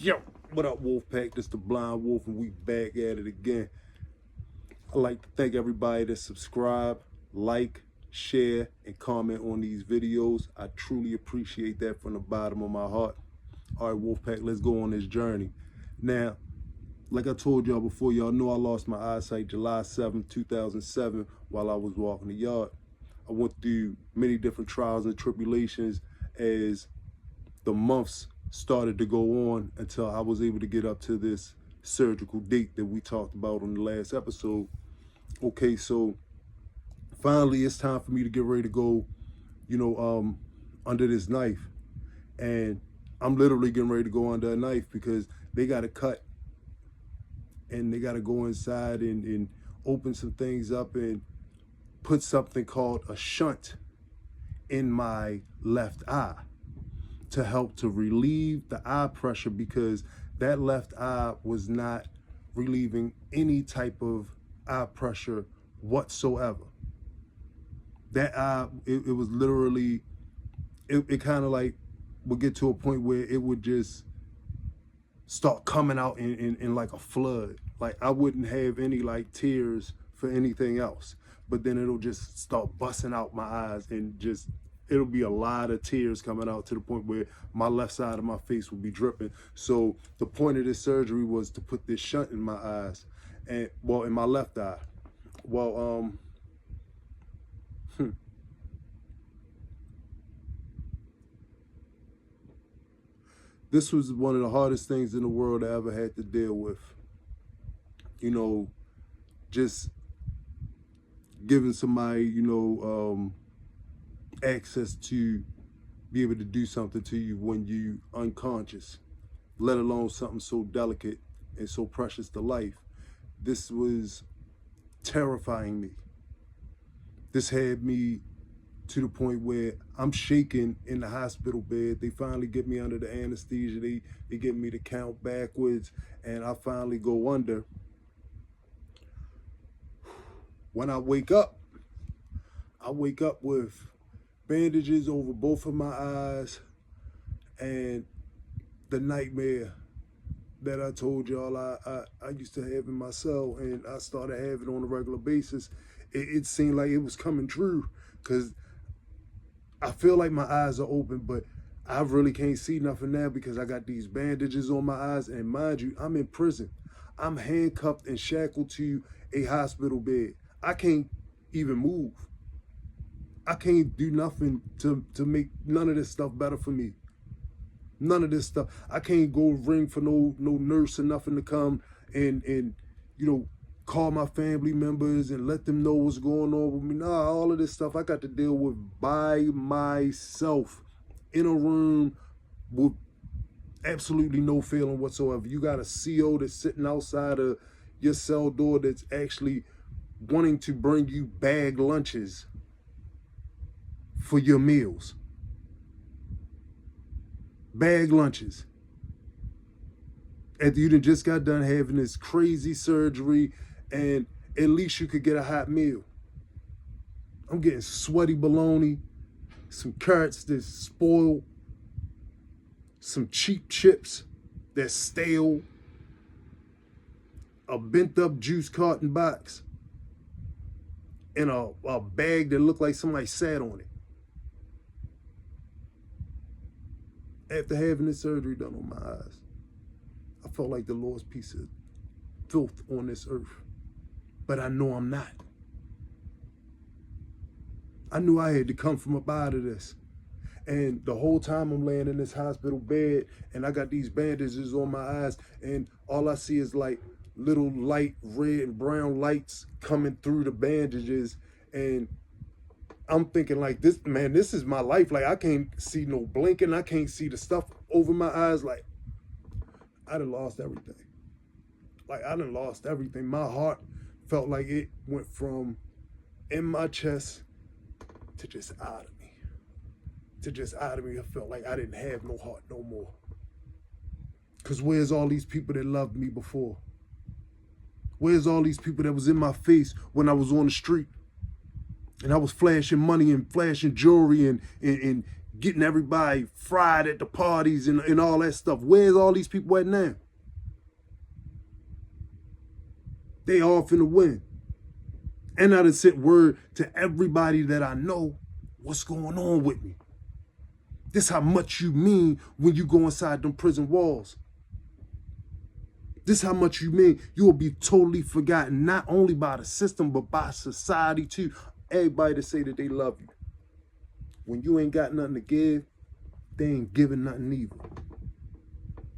Yo, what up, Wolfpack? This the Blind Wolf, and we back at it again. I'd like to thank everybody that subscribe, like, share, and comment on these videos. I truly appreciate that from the bottom of my heart. All right, Wolfpack, let's go on this journey. Now, like I told y'all before, y'all know I lost my eyesight July 7th, 2007, while I was walking the yard. I went through many different trials and tribulations as the months started to go on until I was able to get up to this surgical date that we talked about on the last episode. Okay, so finally it's time for me to get ready to go, under this knife. And I'm literally getting ready to go under a knife because they got to cut and they got to go inside and open some things up and put something called a shunt in my left eye to help to relieve the eye pressure, because that left eye was not relieving any type of eye pressure whatsoever. That eye, it was literally, it kind of like would get to a point where it would just start coming out in like a flood. Like I wouldn't have any like tears for anything else, but then it'll just start busting out my eyes and just, it'll be a lot of tears coming out to the point where my left side of my face will be dripping. So the point of this surgery was to put this shunt in my eyes, and well, in my left eye. Well, this was one of the hardest things in the world I ever had to deal with. Just giving somebody, access to be able to do something to you when you unconscious, let alone something so delicate and so precious to life. This was terrifying me. This had me to the point where I'm shaking in the hospital bed. They finally get me under the anesthesia. They get me to count backwards, and I finally go under. When I wake up with bandages over both of my eyes, and the nightmare that I told y'all I used to have in my cell, and I started having on a regular basis. It seemed like it was coming true, because I feel like my eyes are open, but I really can't see nothing now because I got these bandages on my eyes. And mind you, I'm in prison. I'm handcuffed and shackled to a hospital bed. I can't even move. I can't do nothing to make none of this stuff better for me. None of this stuff. I can't go ring for no nurse or nothing to come and call my family members and let them know what's going on with me. Nah, all of this stuff I got to deal with by myself in a room with absolutely no feeling whatsoever. You got a CO that's sitting outside of your cell door that's actually wanting to bring you bag lunches for your meals. Bag lunches. After you done just got done having this crazy surgery, and at least you could get a hot meal. I'm getting sweaty bologna, some carrots that's spoiled, some cheap chips that's stale, a bent up juice carton box, and a bag that looked like somebody sat on it. After having this surgery done on my eyes, I felt like the lowest piece of filth on this earth. But I know I'm not. I knew I had to come from up out of this. And the whole time I'm laying in this hospital bed and I got these bandages on my eyes, and all I see is like little light red and brown lights coming through the bandages. And I'm thinking like, this is my life. Like I can't see no blinking. I can't see the stuff over my eyes. Like I done lost everything. My heart felt like it went from in my chest to just out of me. I felt like I didn't have no heart no more. Because where's all these people that loved me before? Where's all these people that was in my face when I was on the street? And I was flashing money and flashing jewelry and getting everybody fried at the parties and all that stuff. Where's all these people at now? They off in the wind. And I done sent word to everybody that I know what's going on with me. This how much you mean when you go inside them prison walls. This how much you mean. You will be totally forgotten, not only by the system, but by society too. Everybody that say that they love you. When you ain't got nothing to give, they ain't giving nothing either.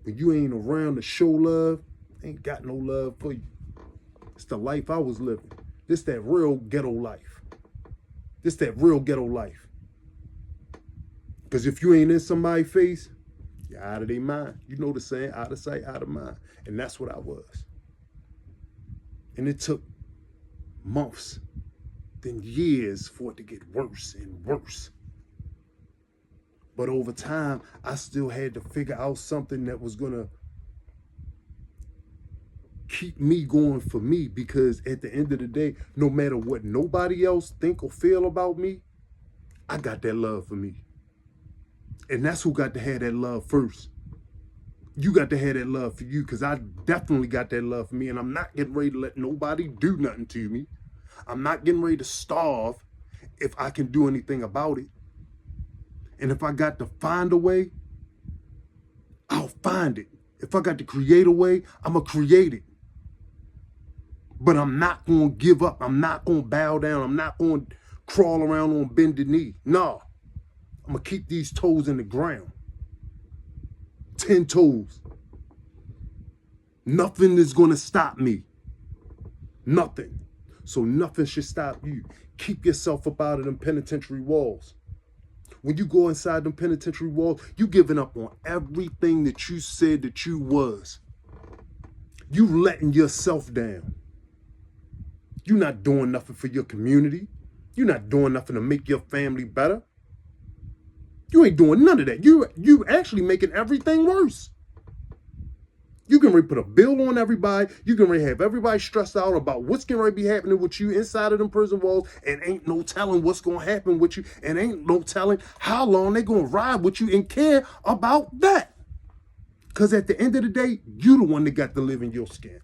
When you ain't around to show love, they ain't got no love for you. It's the life I was living. This that real ghetto life. This that real ghetto life. Because if you ain't in somebody's face, you're out of their mind. You know the saying, out of sight, out of mind. And that's what I was. And it took months, then years for it to get worse and worse. But over time, I still had to figure out something that was going to keep me going for me, because at the end of the day, no matter what nobody else think or feel about me, I got that love for me. And that's who got to have that love first. You got to have that love for you, because I definitely got that love for me, and I'm not getting ready to let nobody do nothing to me. I'm not getting ready to starve if I can do anything about it. And if I got to find a way, I'll find it. If I got to create a way, I'm going to create it. But I'm not going to give up. I'm not going to bow down. I'm not going to crawl around on bended knee. No. I'm going to keep these toes in the ground. 10 toes. Nothing is going to stop me. Nothing. So nothing should stop you. Keep yourself up out of them penitentiary walls. When you go inside them penitentiary walls, you giving up on everything that you said that you was. You letting yourself down. You're not doing nothing for your community. You're not doing nothing to make your family better. You ain't doing none of that. You actually making everything worse. You can put a bill on everybody. You can have everybody stressed out about what's going to be happening with you inside of them prison walls, and ain't no telling what's going to happen with you, and ain't no telling how long they going to ride with you and care about that. Because at the end of the day, you the one that got to live in your skin.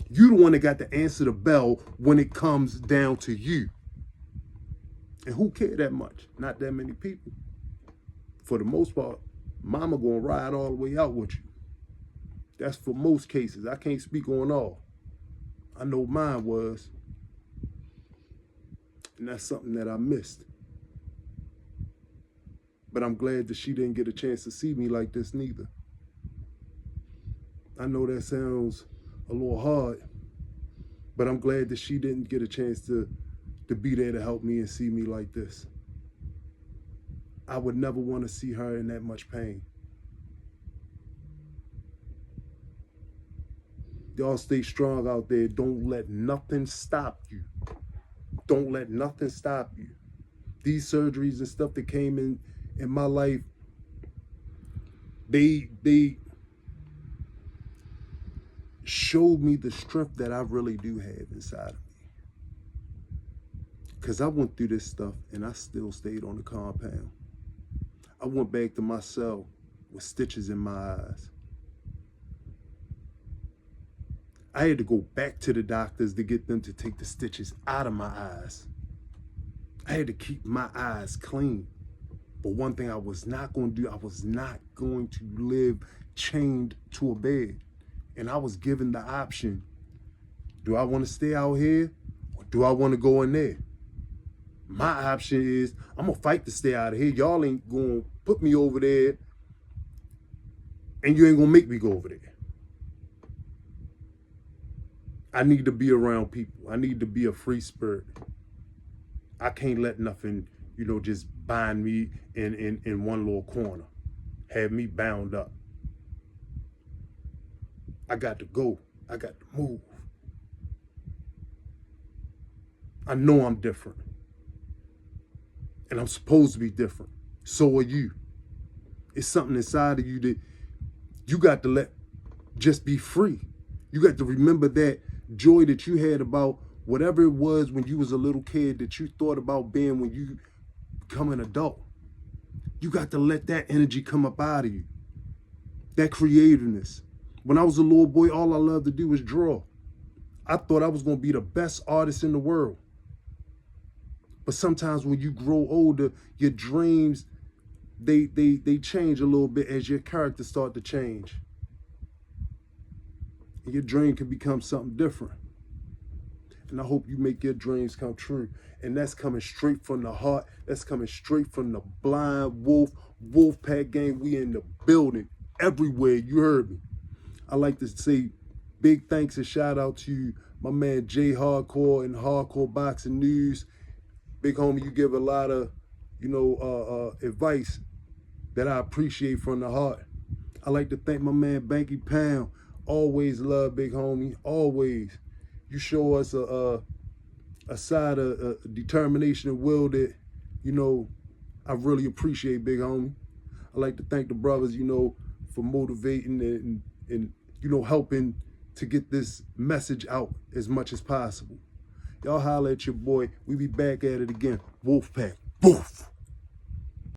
You the one that got to answer the bell when it comes down to you. And who care that much? Not that many people. For the most part, mama gonna ride all the way out with you. That's for most cases. I can't speak on all. I know mine was. And that's something that I missed. But I'm glad that she didn't get a chance to see me like this neither. I know that sounds a little hard, but I'm glad that she didn't get a chance to be there to help me and see me like this. I would never want to see her in that much pain. Y'all stay strong out there. Don't let nothing stop you. Don't let nothing stop you. These surgeries and stuff that came in my life, they showed me the strength that I really do have inside of me. Because I went through this stuff and I still stayed on the compound. I went back to my cell with stitches in my eyes. I had to go back to the doctors to get them to take the stitches out of my eyes. I had to keep my eyes clean. But one thing I was not going to do, I was not going to live chained to a bed. And I was given the option, do I want to stay out here or do I want to go in there? My option is, I'm going to fight to stay out of here. Y'all ain't going to put me over there and you ain't going to make me go over there. I need to be around people. I need to be a free spirit. I can't let nothing, just bind me in one little corner, have me bound up. I got to go. I got to move. I know I'm different. And I'm supposed to be different. So are you. It's something inside of you that you got to let just be free. You got to remember that joy that you had about whatever it was when you was a little kid that you thought about being when you become an adult. You got to let that energy come up out of you. That creativeness. When I was a little boy, all I loved to do was draw. I thought I was going to be the best artist in the world. But sometimes when you grow older, your dreams, they change a little bit as your character start to change. And your dream can become something different. And I hope you make your dreams come true. And that's coming straight from the heart. That's coming straight from the Blind Wolf, Wolfpack gang. We in the building everywhere. You heard me. I like to say big thanks and shout out to my man Jay Hardcore and Hardcore Boxing News. Big homie, you give a lot of, advice that I appreciate from the heart. I like to thank my man Banky Pound. Always love, big homie. Always. You show us a side of determination and will that, I really appreciate, big homie. I like to thank the brothers, for motivating and helping to get this message out as much as possible. Y'all holler at your boy. We be back at it again. Wolfpack. Woof.